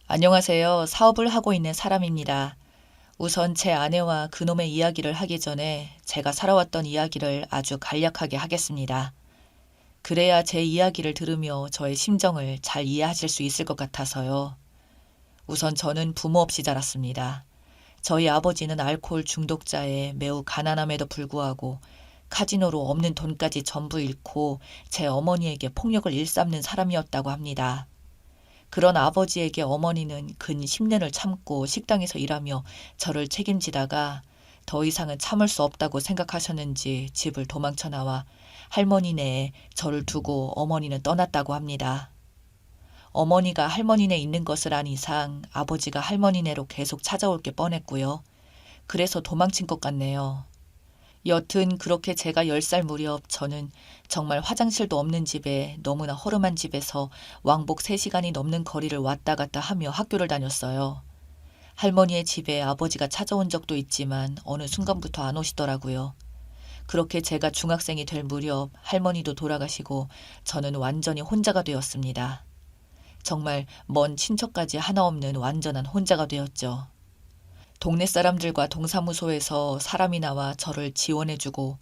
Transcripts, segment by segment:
안녕하세요. 사업을 하고 있는 사람입니다. 우선 제 아내와 그놈의 이야기를 하기 전에 제가 살아왔던 이야기를 아주 간략하게 하겠습니다. 그래야 제 이야기를 들으며 저의 심정을 잘 이해하실 수 있을 것 같아서요. 우선 저는 부모 없이 자랐습니다. 저희 아버지는 알코올 중독자에 매우 가난함에도 불구하고 카지노로 없는 돈까지 전부 잃고 제 어머니에게 폭력을 일삼는 사람이었다고 합니다. 그런 아버지에게 어머니는 근 10년을 참고 식당에서 일하며 저를 책임지다가 더 이상은 참을 수 없다고 생각하셨는지 집을 도망쳐 나와 할머니네에 저를 두고 어머니는 떠났다고 합니다. 어머니가 할머니네 있는 것을 안 이상 아버지가 할머니네로 계속 찾아올 게 뻔했고요. 그래서 도망친 것 같네요. 여튼 그렇게 제가 10살 무렵 저는 정말 화장실도 없는 집에 너무나 허름한 집에서 왕복 3시간이 넘는 거리를 왔다 갔다 하며 학교를 다녔어요. 할머니의 집에 아버지가 찾아온 적도 있지만 어느 순간부터 안 오시더라고요. 그렇게 제가 중학생이 될 무렵 할머니도 돌아가시고 저는 완전히 혼자가 되었습니다. 정말 먼 친척까지 하나 없는 완전한 혼자가 되었죠. 동네 사람들과 동사무소에서 사람이 나와 저를 지원해주고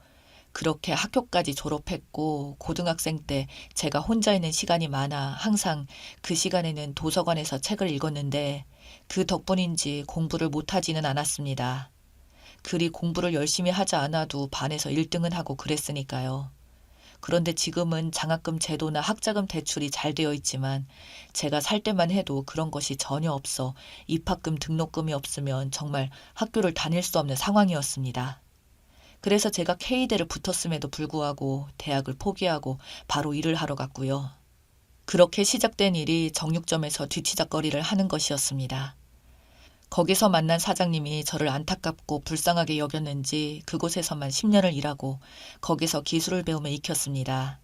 그렇게 학교까지 졸업했고 고등학생 때 제가 혼자 있는 시간이 많아 항상 그 시간에는 도서관에서 책을 읽었는데 그 덕분인지 공부를 못하지는 않았습니다. 그리 공부를 열심히 하지 않아도 반에서 1등은 하고 그랬으니까요. 그런데 지금은 장학금 제도나 학자금 대출이 잘 되어 있지만 제가 살 때만 해도 그런 것이 전혀 없어 입학금 등록금이 없으면 정말 학교를 다닐 수 없는 상황이었습니다. 그래서 제가 K대를 붙었음에도 불구하고 대학을 포기하고 바로 일을 하러 갔고요. 그렇게 시작된 일이 정육점에서 뒤치작거리를 하는 것이었습니다. 거기서 만난 사장님이 저를 안타깝고 불쌍하게 여겼는지 그곳에서만 10년을 일하고 거기서 기술을 배우며 익혔습니다.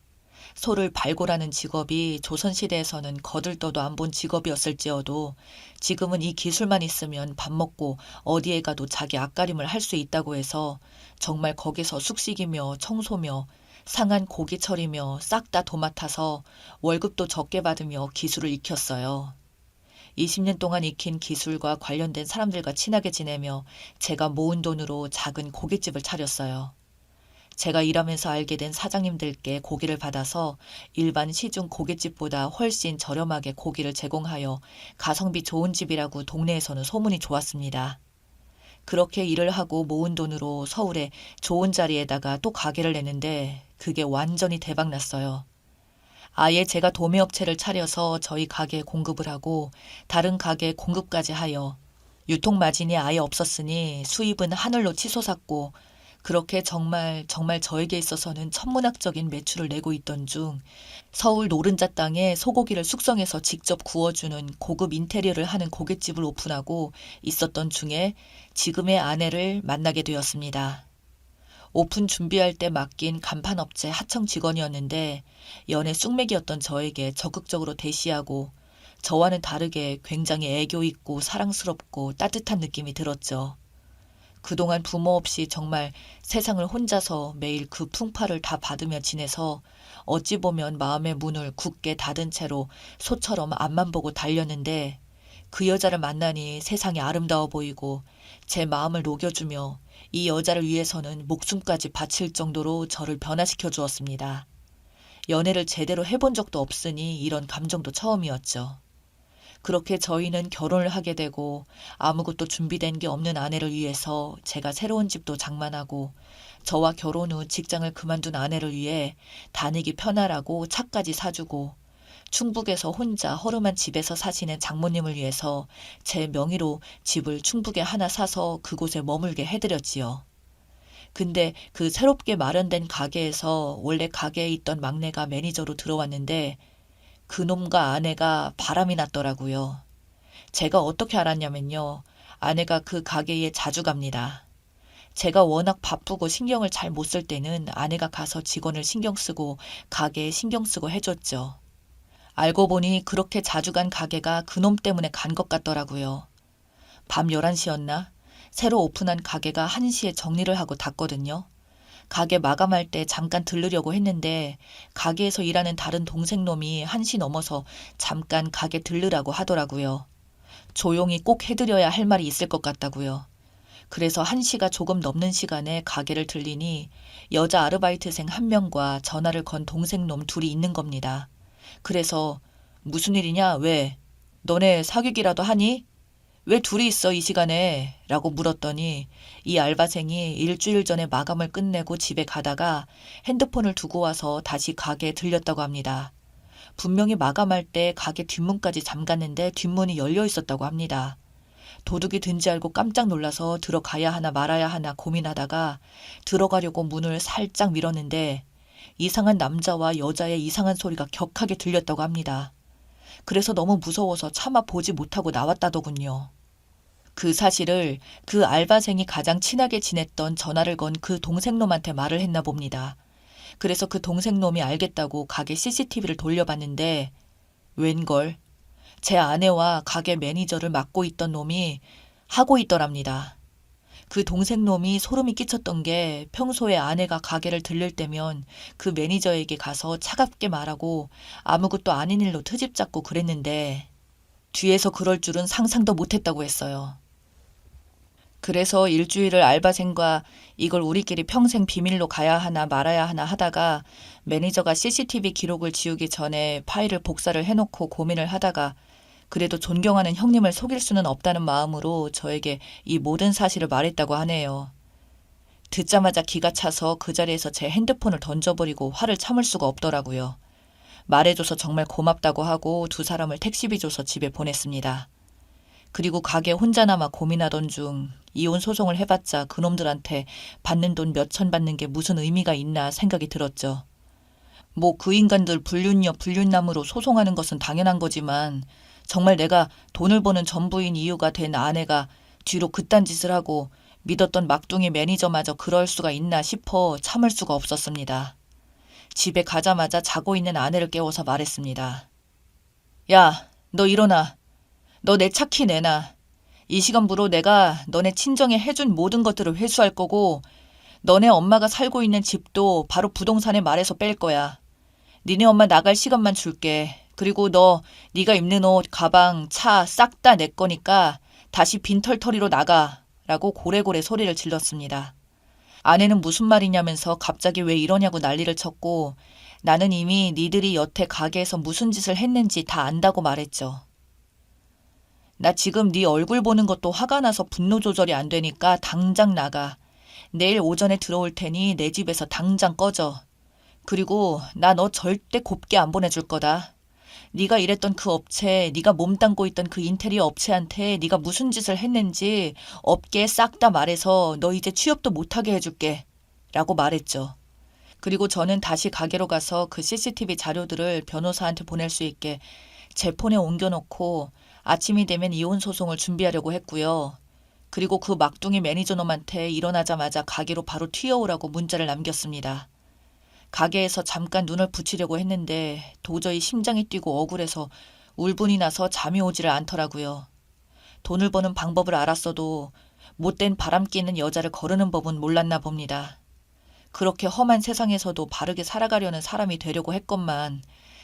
소를 발골하는 직업이 조선시대에서는 거들떠도 안 본 직업이었을지어도 지금은 이 기술만 있으면 밥 먹고 어디에 가도 자기 앞가림을 할 수 있다고 해서 정말 거기서 숙식이며 청소며 상한 고기 처리며 싹 다 도맡아서 월급도 적게 받으며 기술을 익혔어요. 20년 동안 익힌 기술과 관련된 사람들과 친하게 지내며 제가 모은 돈으로 작은 고깃집을 차렸어요. 제가 일하면서 알게 된 사장님들께 고기를 받아서 일반 시중 고깃집보다 훨씬 저렴하게 고기를 제공하여 가성비 좋은 집이라고 동네에서는 소문이 좋았습니다. 그렇게 일을 하고 모은 돈으로 서울에 좋은 자리에다가 또 가게를 냈는데 그게 완전히 대박 났어요. 아예 제가 도매업체를 차려서 저희 가게에 공급을 하고 다른 가게에 공급까지 하여 유통 마진이 아예 없었으니 수입은 하늘로 치솟았고 그렇게 정말 저에게 있어서는 천문학적인 매출을 내고 있던 중 서울 노른자 땅에 소고기를 숙성해서 직접 구워주는 고급 인테리어를 하는 고깃집을 오픈하고 있었던 중에 지금의 아내를 만나게 되었습니다. 오픈 준비할 때 맡긴 간판업체 하청 직원이었는데 연애 쑥맥이었던 저에게 적극적으로 대시하고 저와는 다르게 굉장히 애교 있고 사랑스럽고 따뜻한 느낌이 들었죠. 그동안 부모 없이 정말 세상을 혼자서 매일 그 풍파를 다 받으며 지내서 어찌 보면 마음의 문을 굳게 닫은 채로 소처럼 앞만 보고 달렸는데 그 여자를 만나니 세상이 아름다워 보이고 제 마음을 녹여주며 이 여자를 위해서는 목숨까지 바칠 정도로 저를 변화시켜 주었습니다. 연애를 제대로 해본 적도 없으니 이런 감정도 처음이었죠. 그렇게 저희는 결혼을 하게 되고 아무것도 준비된 게 없는 아내를 위해서 제가 새로운 집도 장만하고 저와 결혼 후 직장을 그만둔 아내를 위해 다니기 편하라고 차까지 사주고 충북에서 혼자 허름한 집에서 사시는 장모님을 위해서 제 명의로 집을 충북에 하나 사서 그곳에 머물게 해드렸지요. 근데 그 새롭게 마련된 가게에서 원래 가게에 있던 막내가 매니저로 들어왔는데 그놈과 아내가 바람이 났더라고요. 제가 어떻게 알았냐면요. 아내가 그 가게에 자주 갑니다. 제가 워낙 바쁘고 신경을 잘 못 쓸 때는 아내가 가서 직원을 신경 쓰고 가게에 신경 쓰고 해줬죠. 알고 보니 그렇게 자주 간 가게가 그놈 때문에 간 것 같더라고요. 밤 11시였나? 새로 오픈한 가게가 1시에 정리를 하고 닫거든요. 가게 마감할 때 잠깐 들르려고 했는데 가게에서 일하는 다른 동생 놈이 1시 넘어서 잠깐 가게 들르라고 하더라고요. 조용히 꼭 해드려야 할 말이 있을 것 같다고요. 그래서 1시가 조금 넘는 시간에 가게를 들리니 여자 아르바이트생 1명과 전화를 건 동생놈 둘이 있는 겁니다. 그래서 무슨 일이냐? 왜? 너네 사귀기라도 하니? 왜 둘이 있어 이 시간에? 라고 물었더니 이 알바생이 일주일 전에 마감을 끝내고 집에 가다가 핸드폰을 두고 와서 다시 가게에 들렸다고 합니다. 분명히 마감할 때 가게 뒷문까지 잠갔는데 뒷문이 열려 있었다고 합니다. 도둑이 든지 알고 깜짝 놀라서 들어가야 하나 말아야 하나 고민하다가 들어가려고 문을 살짝 밀었는데 이상한 남자와 여자의 이상한 소리가 격하게 들렸다고 합니다. 그래서 너무 무서워서 차마 보지 못하고 나왔다더군요. 그 사실을 그 알바생이 가장 친하게 지냈던 전화를 건 그 동생놈한테 말을 했나 봅니다. 그래서 그 동생놈이 알겠다고 가게 CCTV를 돌려봤는데 웬걸 제 아내와 가게 매니저를 맡고 있던 놈이 하고 있더랍니다. 그 동생놈이 소름이 끼쳤던 게 평소에 아내가 가게를 들릴 때면 그 매니저에게 가서 차갑게 말하고 아무것도 아닌 일로 트집 잡고 그랬는데 뒤에서 그럴 줄은 상상도 못했다고 했어요. 그래서 일주일을 알바생과 이걸 우리끼리 평생 비밀로 가야 하나 말아야 하나 하다가 매니저가 CCTV 기록을 지우기 전에 파일을 복사를 해놓고 고민을 하다가 그래도 존경하는 형님을 속일 수는 없다는 마음으로 저에게 이 모든 사실을 말했다고 하네요. 듣자마자 기가 차서 그 자리에서 제 핸드폰을 던져버리고 화를 참을 수가 없더라고요. 말해줘서 정말 고맙다고 하고 두 사람을 택시비 줘서 집에 보냈습니다. 그리고 가게 혼자 남아 고민하던 중 이혼 소송을 해봤자 그놈들한테 받는 돈 몇천 받는 게 무슨 의미가 있나 생각이 들었죠. 뭐 그 인간들 불륜녀 불륜남으로 소송하는 것은 당연한 거지만 정말 내가 돈을 버는 전부인 이유가 된 아내가 뒤로 그딴 짓을 하고 믿었던 막둥이 매니저마저 그럴 수가 있나 싶어 참을 수가 없었습니다. 집에 가자마자 자고 있는 아내를 깨워서 말했습니다. 야, 너 일어나. 너 내 차 키 내놔. 이 시간부로 내가 너네 친정에 해준 모든 것들을 회수할 거고 너네 엄마가 살고 있는 집도 바로 부동산에 말해서 뺄 거야. 니네 엄마 나갈 시간만 줄게. 그리고 네가 입는 옷, 가방, 차 싹 다 내 거니까 다시 빈털터리로 나가. 라고 고래고래 소리를 질렀습니다. 아내는 무슨 말이냐면서 갑자기 왜 이러냐고 난리를 쳤고 나는 이미 니들이 여태 가게에서 무슨 짓을 했는지 다 안다고 말했죠. 나 지금 네 얼굴 보는 것도 화가 나서 분노 조절이 안 되니까 당장 나가. 내일 오전에 들어올 테니 내 집에서 당장 꺼져. 그리고 나 너 절대 곱게 안 보내줄 거다. 네가 일했던 그 업체, 네가 몸담고 있던 그 인테리어 업체한테 네가 무슨 짓을 했는지 업계에 싹 다 말해서 너 이제 취업도 못하게 해줄게. 라고 말했죠. 그리고 저는 다시 가게로 가서 그 CCTV 자료들을 변호사한테 보낼 수 있게 제 폰에 옮겨놓고 아침이 되면 이혼 소송을 준비하려고 했고요. 그리고 그 막둥이 매니저놈한테 일어나자마자 가게로 바로 튀어오라고 문자를 남겼습니다. 가게에서 잠깐 눈을 붙이려고 했는데 도저히 심장이 뛰고 억울해서 울분이 나서 잠이 오지를 않더라고요. 돈을 버는 방법을 알았어도 못된 바람 끼는 여자를 거르는 법은 몰랐나 봅니다. 그렇게 험한 세상에서도 바르게 살아가려는 사람이 되려고 했건만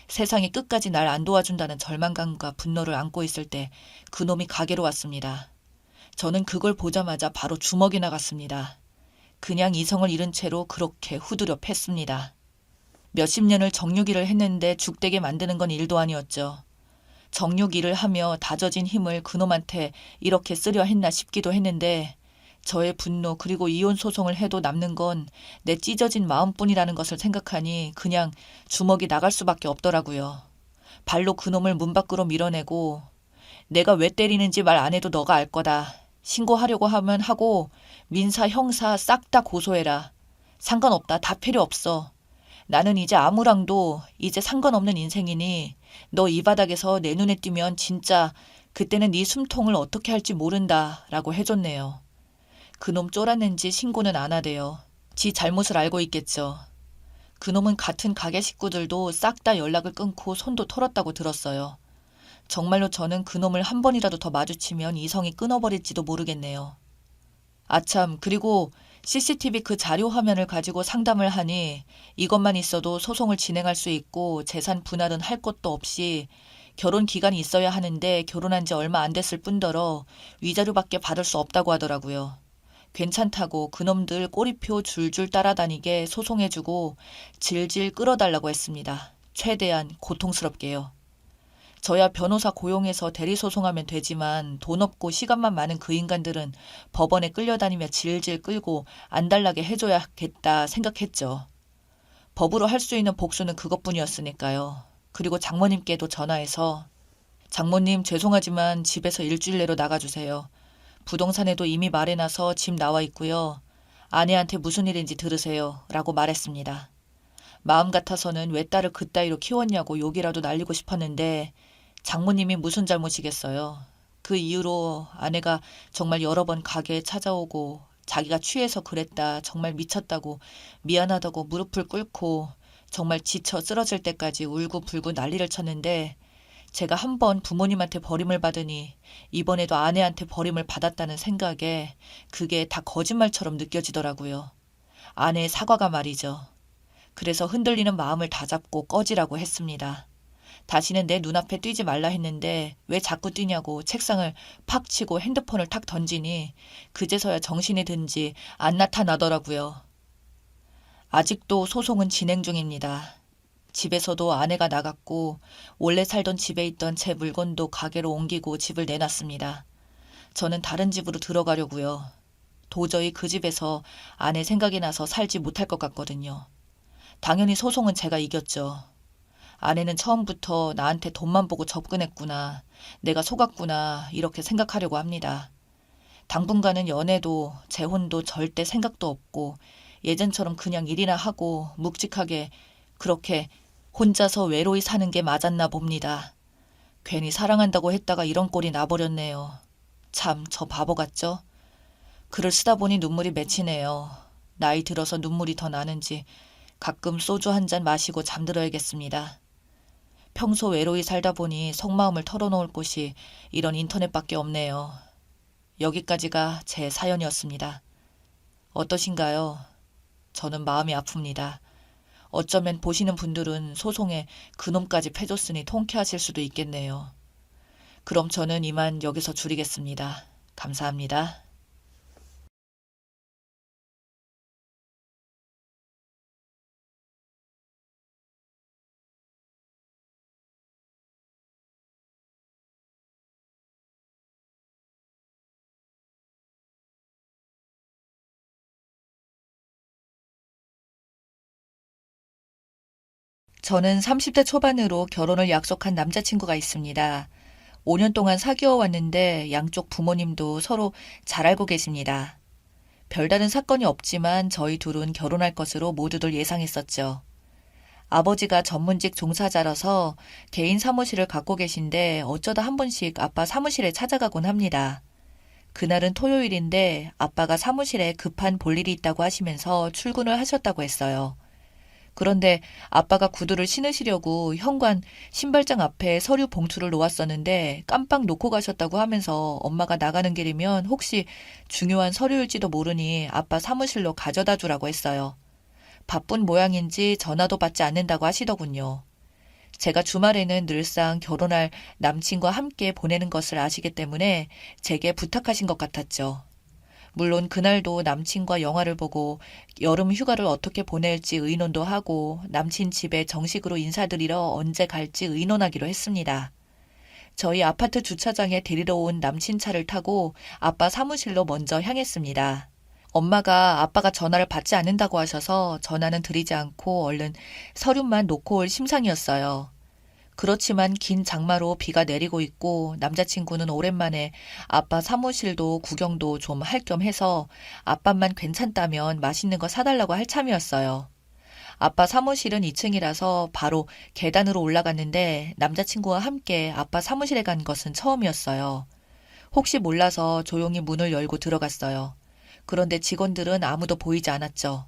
세상이 끝까지 날 안 도와준다는 절망감과 분노를 안고 있을 때 그놈이 가게로 왔습니다. 저는 그걸 보자마자 바로 주먹이 나갔습니다. 그냥 이성을 잃은 채로 그렇게 후두려 팼습니다. 몇십 년을 정육일을 했는데 죽되게 만드는 건 일도 아니었죠. 정육일을 하며 다져진 힘을 그놈한테 이렇게 쓰려 했나 싶기도 했는데 저의 분노 그리고 이혼 소송을 해도 남는 건 내 찢어진 마음뿐이라는 것을 생각하니 그냥 주먹이 나갈 수밖에 없더라고요. 발로 그놈을 문 밖으로 밀어내고 내가 왜 때리는지 말 안 해도 너가 알 거다. 신고하려고 하면 하고 민사 형사 싹 다 고소해라. 상관없다. 다 필요 없어. 나는 이제 아무랑도 이제 상관없는 인생이니 너 이 바닥에서 내 눈에 띄면 진짜 그때는 네 숨통을 어떻게 할지 모른다 라고 해줬네요. 그놈 쫄았는지 신고는 안 하대요. 지 잘못을 알고 있겠죠. 그놈은 같은 가게 식구들도 싹 다 연락을 끊고 손도 털었다고 들었어요. 정말로 저는 그놈을 한 번이라도 더 마주치면 이성이 끊어버릴지도 모르겠네요. 아참, 그리고 CCTV 그 자료 화면을 가지고 상담을 하니 이것만 있어도 소송을 진행할 수 있고 재산 분할은 할 것도 없이 결혼 기간이 있어야 하는데 결혼한 지 얼마 안 됐을 뿐더러 위자료밖에 받을 수 없다고 하더라고요. 괜찮다고 그놈들 꼬리표 줄줄 따라다니게 소송해주고 질질 끌어달라고 했습니다. 최대한 고통스럽게요. 저야 변호사 고용해서 대리소송하면 되지만 돈 없고 시간만 많은 그 인간들은 법원에 끌려다니며 질질 끌고 안달나게 해줘야겠다 생각했죠. 법으로 할 수 있는 복수는 그것뿐이었으니까요. 그리고 장모님께도 전화해서 장모님 죄송하지만 집에서 일주일 내로 나가주세요. 부동산에도 이미 말해놔서 집 나와 있고요. 아내한테 무슨 일인지 들으세요. 라고 말했습니다. 마음 같아서는 왜 딸을 그따위로 키웠냐고 욕이라도 날리고 싶었는데 장모님이 무슨 잘못이겠어요. 그 이후로 아내가 정말 여러 번 가게에 찾아오고 자기가 취해서 그랬다, 정말 미쳤다고, 미안하다고 무릎을 꿇고 정말 지쳐 쓰러질 때까지 울고불고 난리를 쳤는데 제가 한 번 부모님한테 버림을 받으니 이번에도 아내한테 버림을 받았다는 생각에 그게 다 거짓말처럼 느껴지더라고요. 아내의 사과가 말이죠. 그래서 흔들리는 마음을 다잡고 꺼지라고 했습니다. 다시는 내 눈앞에 뛰지 말라 했는데 왜 자꾸 뛰냐고 책상을 팍 치고 핸드폰을 탁 던지니 그제서야 정신이 든지 안 나타나더라고요. 아직도 소송은 진행 중입니다. 집에서도 아내가 나갔고 원래 살던 집에 있던 제 물건도 가게로 옮기고 집을 내놨습니다. 저는 다른 집으로 들어가려고요. 도저히 그 집에서 아내 생각이 나서 살지 못할 것 같거든요. 당연히 소송은 제가 이겼죠. 아내는 처음부터 나한테 돈만 보고 접근했구나, 내가 속았구나 이렇게 생각하려고 합니다. 당분간은 연애도 재혼도 절대 생각도 없고 예전처럼 그냥 일이나 하고 묵직하게 그렇게 혼자서 외로이 사는 게 맞았나 봅니다. 괜히 사랑한다고 했다가 이런 꼴이 나버렸네요. 참, 저 바보 같죠? 글을 쓰다 보니 눈물이 맺히네요. 나이 들어서 눈물이 더 나는지 가끔 소주 한 잔 마시고 잠들어야겠습니다. 평소 외로이 살다 보니 속마음을 털어놓을 곳이 이런 인터넷밖에 없네요. 여기까지가 제 사연이었습니다. 어떠신가요? 저는 마음이 아픕니다. 어쩌면 보시는 분들은 소송에 그놈까지 패줬으니 통쾌하실 수도 있겠네요. 그럼 저는 이만 여기서 줄이겠습니다. 감사합니다. 저는 30대 초반으로 결혼을 약속한 남자친구가 있습니다. 5년 동안 사귀어 왔는데 양쪽 부모님도 서로 잘 알고 계십니다. 별다른 사건이 없지만 저희 둘은 결혼할 것으로 모두들 예상했었죠. 아버지가 전문직 종사자라서 개인 사무실을 갖고 계신데 어쩌다 한 번씩 아빠 사무실에 찾아가곤 합니다. 그날은 토요일인데 아빠가 사무실에 급한 볼일이 있다고 하시면서 출근을 하셨다고 했어요. 그런데 아빠가 구두를 신으시려고 현관 신발장 앞에 서류 봉투를 놓았었는데 깜빡 놓고 가셨다고 하면서 엄마가 나가는 길이면 혹시 중요한 서류일지도 모르니 아빠 사무실로 가져다 주라고 했어요. 바쁜 모양인지 전화도 받지 않는다고 하시더군요. 제가 주말에는 늘상 결혼할 남친과 함께 보내는 것을 아시기 때문에 제게 부탁하신 것 같았죠. 물론 그날도 남친과 영화를 보고 여름 휴가를 어떻게 보낼지 의논도 하고 남친 집에 정식으로 인사드리러 언제 갈지 의논하기로 했습니다. 저희 아파트 주차장에 데리러 온 남친 차를 타고 아빠 사무실로 먼저 향했습니다. 엄마가 아빠가 전화를 받지 않는다고 하셔서 전화는 드리지 않고 얼른 서류만 놓고 올 심상이었어요. 그렇지만 긴 장마로 비가 내리고 있고 남자친구는 오랜만에 아빠 사무실도 구경도 좀 할 겸 해서 아빠만 괜찮다면 맛있는 거 사달라고 할 참이었어요. 아빠 사무실은 2층이라서 바로 계단으로 올라갔는데 남자친구와 함께 아빠 사무실에 간 것은 처음이었어요. 혹시 몰라서 조용히 문을 열고 들어갔어요. 그런데 직원들은 아무도 보이지 않았죠.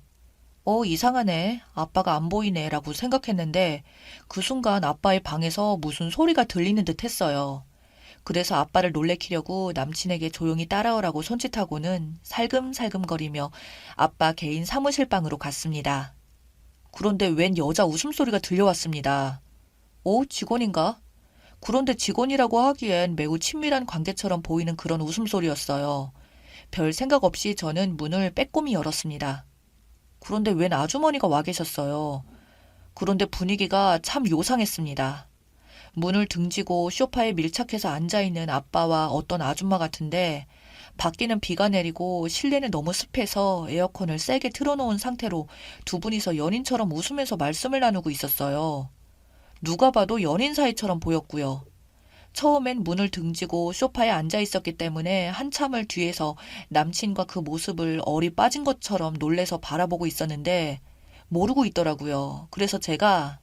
이상하네. 아빠가 안 보이네. 라고 생각했는데 그 순간 아빠의 방에서 무슨 소리가 들리는 듯 했어요. 그래서 아빠를 놀래키려고 남친에게 조용히 따라오라고 손짓하고는 살금살금거리며 아빠 개인 사무실 방으로 갔습니다. 그런데 웬 여자 웃음소리가 들려왔습니다. 직원인가? 그런데 직원이라고 하기엔 매우 친밀한 관계처럼 보이는 그런 웃음소리였어요. 별 생각 없이 저는 문을 빼꼼히 열었습니다. 그런데 웬 아주머니가 와 계셨어요. 그런데 분위기가 참 요상했습니다. 문을 등지고 소파에 밀착해서 앉아있는 아빠와 어떤 아줌마 같은데 밖에는 비가 내리고 실내는 너무 습해서 에어컨을 세게 틀어놓은 상태로 두 분이서 연인처럼 웃으면서 말씀을 나누고 있었어요. 누가 봐도 연인 사이처럼 보였고요. 처음엔 문을 등지고 소파에 앉아 있었기 때문에 한참을 뒤에서 남친과 그 모습을 얼이 빠진 것처럼 놀래서 바라보고 있었는데 모르고 있더라고요. 그래서 제가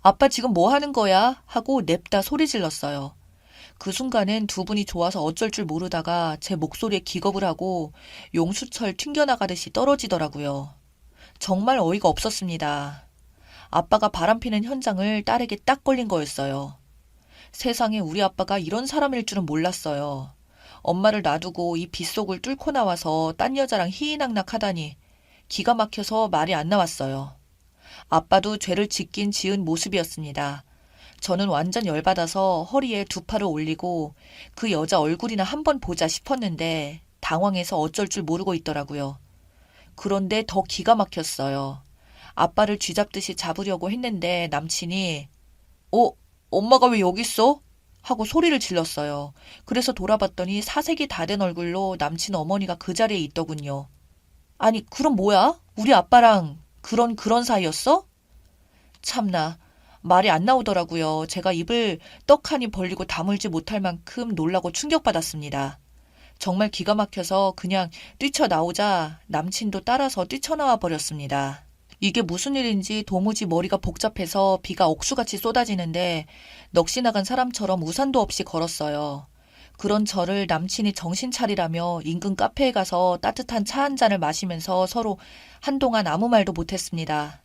아빠 지금 뭐 하는 거야? 하고 냅다 소리 질렀어요. 그 순간엔 두 분이 좋아서 어쩔 줄 모르다가 제 목소리에 기겁을 하고 용수철 튕겨나가듯이 떨어지더라고요. 정말 어이가 없었습니다. 아빠가 바람피는 현장을 딸에게 딱 걸린 거였어요. 세상에 우리 아빠가 이런 사람일 줄은 몰랐어요. 엄마를 놔두고 이 빗속을 뚫고 나와서 딴 여자랑 희희낙낙 하다니 기가 막혀서 말이 안 나왔어요. 아빠도 죄를 짓긴 지은 모습이었습니다. 저는 완전 열받아서 허리에 두 팔을 올리고 그 여자 얼굴이나 한번 보자 싶었는데 당황해서 어쩔 줄 모르고 있더라고요. 그런데 더 기가 막혔어요. 아빠를 쥐잡듯이 잡으려고 했는데 남친이 엄마가 왜 여기 있어? 하고 소리를 질렀어요. 그래서 돌아봤더니 사색이 다 된 얼굴로 남친 어머니가 그 자리에 있더군요. 아니 그럼 뭐야? 우리 아빠랑 그런 사이였어? 참나 말이 안 나오더라고요. 제가 입을 떡하니 벌리고 다물지 못할 만큼 놀라고 충격받았습니다. 정말 기가 막혀서 그냥 뛰쳐나오자 남친도 따라서 뛰쳐나와 버렸습니다. 이게 무슨 일인지 도무지 머리가 복잡해서 비가 억수같이 쏟아지는데 넋이 나간 사람처럼 우산도 없이 걸었어요. 그런 저를 남친이 정신 차리라며 인근 카페에 가서 따뜻한 차 한 잔을 마시면서 서로 한동안 아무 말도 못했습니다.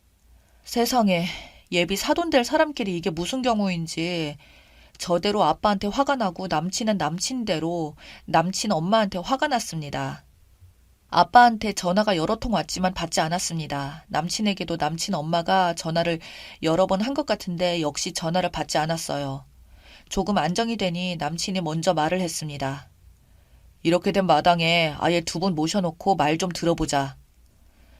세상에 예비 사돈될 사람끼리 이게 무슨 경우인지 저대로 아빠한테 화가 나고 남친은 남친대로 남친 엄마한테 화가 났습니다. 아빠한테 전화가 여러 통 왔지만 받지 않았습니다. 남친에게도 남친 엄마가 전화를 여러 번 한 것 같은데 역시 전화를 받지 않았어요. 조금 안정이 되니 남친이 먼저 말을 했습니다. 이렇게 된 마당에 아예 두 분 모셔놓고 말 좀 들어보자.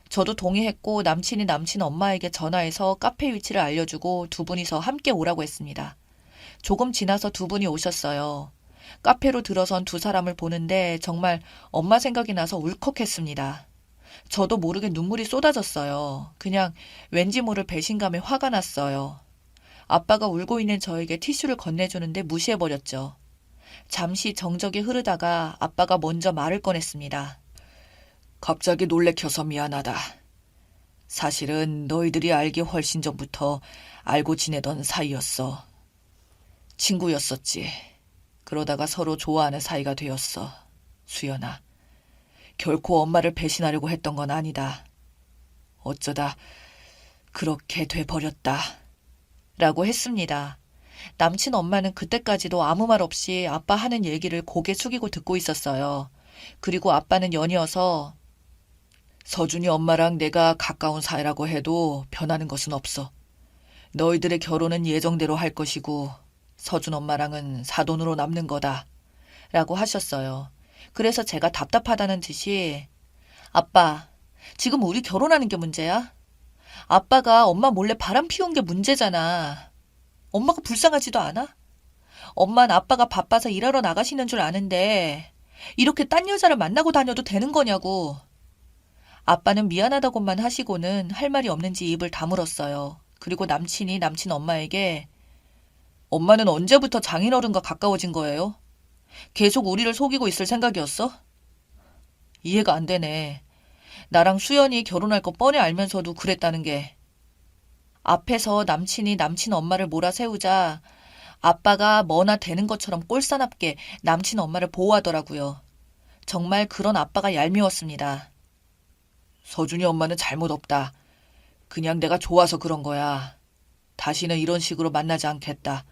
저도 동의했고 남친이 남친 엄마에게 전화해서 카페 위치를 알려주고 두 분이서 함께 오라고 했습니다. 조금 지나서 두 분이 오셨어요. 카페로 들어선 두 사람을 보는데 정말 엄마 생각이 나서 울컥했습니다. 저도 모르게 눈물이 쏟아졌어요. 그냥 왠지 모를 배신감에 화가 났어요. 아빠가 울고 있는 저에게 티슈를 건네주는데 무시해버렸죠. 잠시 정적이 흐르다가 아빠가 먼저 말을 꺼냈습니다. 갑자기 놀래켜서 미안하다. 사실은 너희들이 알기 훨씬 전부터 알고 지내던 사이였어. 친구였었지. 그러다가 서로 좋아하는 사이가 되었어. 수연아. 결코 엄마를 배신하려고 했던 건 아니다. 어쩌다 그렇게 돼버렸다. 라고 했습니다. 남친 엄마는 그때까지도 아무 말 없이 아빠 하는 얘기를 고개 숙이고 듣고 있었어요. 그리고 아빠는 연이어서 서준이 엄마랑 내가 가까운 사이라고 해도 변하는 것은 없어. 너희들의 결혼은 예정대로 할 것이고 서준 엄마랑은 사돈으로 남는 거다. 라고 하셨어요. 그래서 제가 답답하다는 듯이 아빠, 지금 우리 결혼하는 게 문제야? 아빠가 엄마 몰래 바람 피운 게 문제잖아. 엄마가 불쌍하지도 않아? 엄마는 아빠가 바빠서 일하러 나가시는 줄 아는데 이렇게 딴 여자를 만나고 다녀도 되는 거냐고. 아빠는 미안하다고만 하시고는 할 말이 없는지 입을 다물었어요. 그리고 남친이 남친 엄마에게 엄마는 언제부터 장인어른과 가까워진 거예요? 계속 우리를 속이고 있을 생각이었어? 이해가 안 되네. 나랑 수연이 결혼할 거 뻔히 알면서도 그랬다는 게. 앞에서 남친이 남친 엄마를 몰아세우자 아빠가 뭐나 되는 것처럼 꼴사납게 남친 엄마를 보호하더라고요. 정말 그런 아빠가 얄미웠습니다. 서준이 엄마는 잘못 없다. 그냥 내가 좋아서 그런 거야. 다시는 이런 식으로 만나지 않겠다.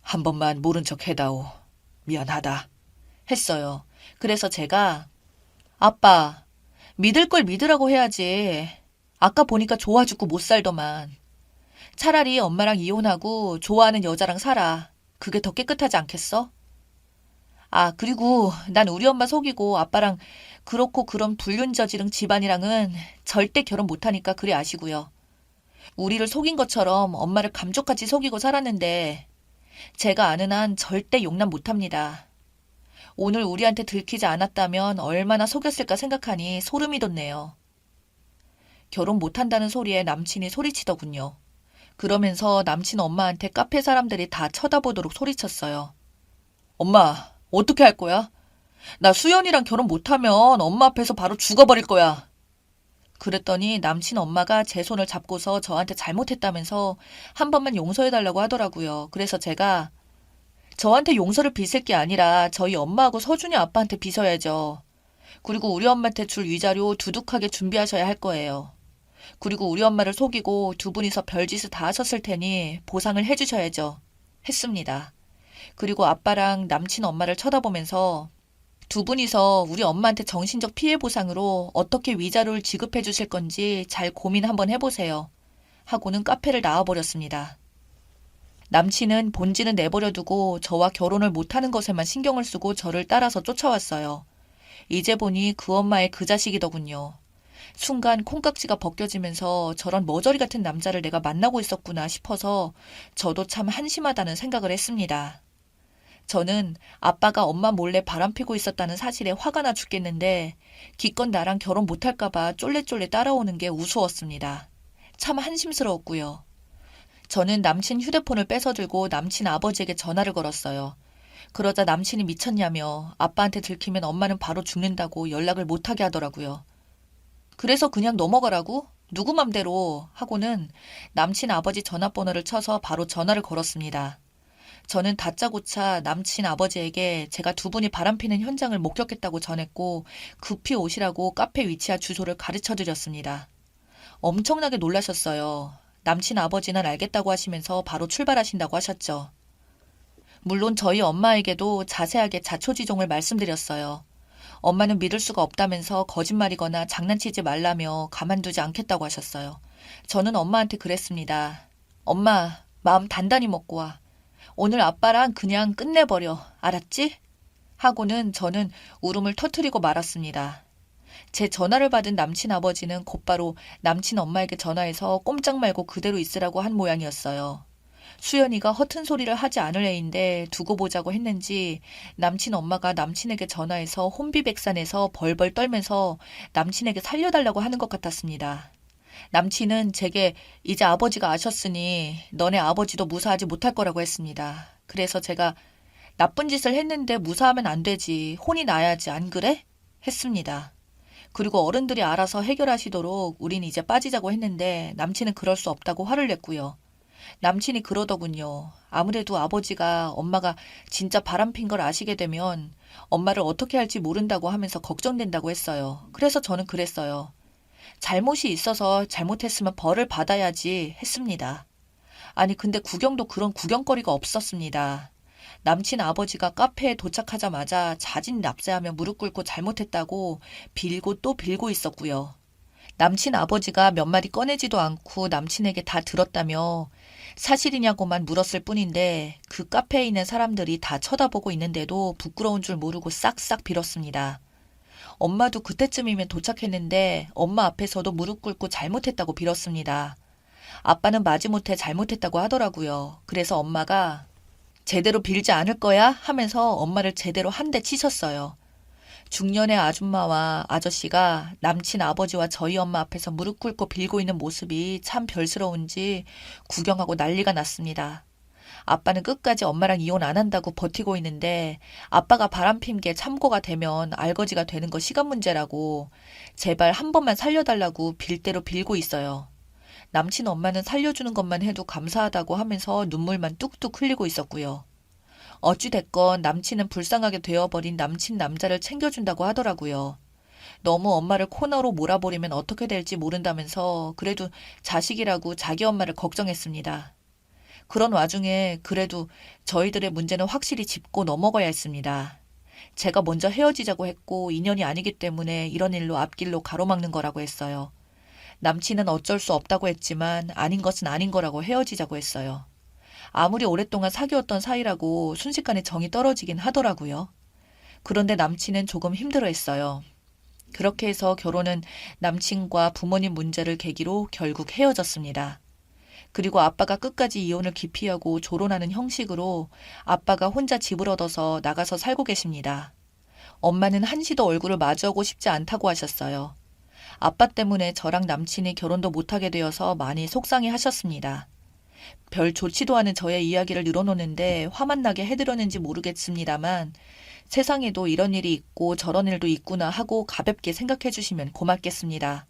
한 번만 모른 척 해다오. 미안하다. 했어요. 그래서 제가 아빠, 믿을 걸 믿으라고 해야지. 아까 보니까 좋아 죽고 못 살더만. 차라리 엄마랑 이혼하고 좋아하는 여자랑 살아. 그게 더 깨끗하지 않겠어? 아, 그리고 난 우리 엄마 속이고 아빠랑 그렇고 그런 불륜 저지른 집안이랑은 절대 결혼 못하니까 그리 아시고요. 우리를 속인 것처럼 엄마를 감쪽같이 속이고 살았는데 제가 아는 한 절대 용납 못합니다. 오늘 우리한테 들키지 않았다면 얼마나 속였을까 생각하니 소름이 돋네요. 결혼 못한다는 소리에 남친이 소리치더군요. 그러면서 남친 엄마한테 카페 사람들이 다 쳐다보도록 소리쳤어요. 엄마, 어떻게 할 거야? 나 수연이랑 결혼 못하면 엄마 앞에서 바로 죽어버릴 거야. 그랬더니 남친 엄마가 제 손을 잡고서 저한테 잘못했다면서 한 번만 용서해달라고 하더라고요. 그래서 제가 저한테 용서를 빚을 게 아니라 저희 엄마하고 서준이 아빠한테 빚어야죠. 그리고 우리 엄마한테 줄 위자료 두둑하게 준비하셔야 할 거예요. 그리고 우리 엄마를 속이고 두 분이서 별짓을 다 하셨을 테니 보상을 해주셔야죠. 했습니다. 그리고 아빠랑 남친 엄마를 쳐다보면서 두 분이서 우리 엄마한테 정신적 피해 보상으로 어떻게 위자료를 지급해 주실 건지 잘 고민 한번 해보세요. 하고는 카페를 나와버렸습니다. 남친은 본지는 내버려두고 저와 결혼을 못하는 것에만 신경을 쓰고 저를 따라서 쫓아왔어요. 이제 보니 그 엄마의 그 자식이더군요. 순간 콩깍지가 벗겨지면서 저런 머저리 같은 남자를 내가 만나고 있었구나 싶어서 저도 참 한심하다는 생각을 했습니다. 저는 아빠가 엄마 몰래 바람피고 있었다는 사실에 화가 나 죽겠는데 기껏 나랑 결혼 못할까봐 쫄래쫄래 따라오는 게 우스웠습니다. 참 한심스러웠고요. 저는 남친 휴대폰을 뺏어들고 남친 아버지에게 전화를 걸었어요. 그러자 남친이 미쳤냐며 아빠한테 들키면 엄마는 바로 죽는다고 연락을 못하게 하더라고요. 그래서 그냥 넘어가라고? 누구 맘대로 하고는 남친 아버지 전화번호를 쳐서 바로 전화를 걸었습니다. 저는 다짜고짜 남친 아버지에게 제가 두 분이 바람피는 현장을 목격했다고 전했고 급히 오시라고 카페 위치와 주소를 가르쳐 드렸습니다. 엄청나게 놀라셨어요. 남친 아버지는 알겠다고 하시면서 바로 출발하신다고 하셨죠. 물론 저희 엄마에게도 자세하게 자초지종을 말씀드렸어요. 엄마는 믿을 수가 없다면서 거짓말이거나 장난치지 말라며 가만두지 않겠다고 하셨어요. 저는 엄마한테 그랬습니다. 엄마, 마음 단단히 먹고 와. 오늘 아빠랑 그냥 끝내버려. 알았지? 하고는 저는 울음을 터뜨리고 말았습니다. 제 전화를 받은 남친 아버지는 곧바로 남친 엄마에게 전화해서 꼼짝 말고 그대로 있으라고 한 모양이었어요. 수연이가 허튼 소리를 하지 않을 애인데 두고 보자고 했는지 남친 엄마가 남친에게 전화해서 혼비백산해서 벌벌 떨면서 남친에게 살려달라고 하는 것 같았습니다. 남친은 제게 이제 아버지가 아셨으니 너네 아버지도 무사하지 못할 거라고 했습니다. 그래서 제가 나쁜 짓을 했는데 무사하면 안 되지. 혼이 나야지. 안 그래? 했습니다. 그리고 어른들이 알아서 해결하시도록 우린 이제 빠지자고 했는데 남친은 그럴 수 없다고 화를 냈고요. 남친이 그러더군요. 아무래도 아버지가 엄마가 진짜 바람핀 걸 아시게 되면 엄마를 어떻게 할지 모른다고 하면서 걱정된다고 했어요. 그래서 저는 그랬어요. 잘못이 있어서 잘못했으면 벌을 받아야지 했습니다. 아니 근데 구경도 그런 구경거리가 없었습니다. 남친 아버지가 카페에 도착하자마자 자진 납세하며 무릎 꿇고 잘못했다고 빌고 또 빌고 있었고요. 남친 아버지가 몇 마디 꺼내지도 않고 남친에게 다 들었다며 사실이냐고만 물었을 뿐인데 그 카페에 있는 사람들이 다 쳐다보고 있는데도 부끄러운 줄 모르고 싹싹 빌었습니다. 엄마도 그때쯤이면 도착했는데 엄마 앞에서도 무릎 꿇고 잘못했다고 빌었습니다. 아빠는 마지못해 잘못했다고 하더라고요. 그래서 엄마가 제대로 빌지 않을 거야 하면서 엄마를 제대로 한 대 치셨어요. 중년의 아줌마와 아저씨가 남친 아버지와 저희 엄마 앞에서 무릎 꿇고 빌고 있는 모습이 참 별스러운지 구경하고 난리가 났습니다. 아빠는 끝까지 엄마랑 이혼 안 한다고 버티고 있는데 아빠가 바람핀 게 참고가 되면 알거지가 되는 거 시간 문제라고 제발 한 번만 살려달라고 빌 대로 빌고 있어요. 남친 엄마는 살려주는 것만 해도 감사하다고 하면서 눈물만 뚝뚝 흘리고 있었고요. 어찌됐건 남친은 불쌍하게 되어버린 남친 남자를 챙겨준다고 하더라고요. 너무 엄마를 코너로 몰아버리면 어떻게 될지 모른다면서 그래도 자식이라고 자기 엄마를 걱정했습니다. 그런 와중에 그래도 저희들의 문제는 확실히 짚고 넘어가야 했습니다. 제가 먼저 헤어지자고 했고 인연이 아니기 때문에 이런 일로 앞길로 가로막는 거라고 했어요. 남친은 어쩔 수 없다고 했지만 아닌 것은 아닌 거라고 헤어지자고 했어요. 아무리 오랫동안 사귀었던 사이라고 순식간에 정이 떨어지긴 하더라고요. 그런데 남친은 조금 힘들어했어요. 그렇게 해서 결혼은 남친과 부모님 문제를 계기로 결국 헤어졌습니다. 그리고 아빠가 끝까지 이혼을 기피하고 조론하는 형식으로 아빠가 혼자 집을 얻어서 나가서 살고 계십니다. 엄마는 한시도 얼굴을 마주하고 싶지 않다고 하셨어요. 아빠 때문에 저랑 남친이 결혼도 못하게 되어서 많이 속상해 하셨습니다. 별 좋지도 않은 저의 이야기를 늘어놓는데 화만 나게 해드렸는지 모르겠습니다만 세상에도 이런 일이 있고 저런 일도 있구나 하고 가볍게 생각해 주시면 고맙겠습니다.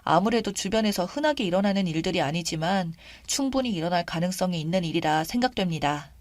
아무래도 주변에서 흔하게 일어나는 일들이 아니지만 충분히 일어날 가능성이 있는 일이라 생각됩니다.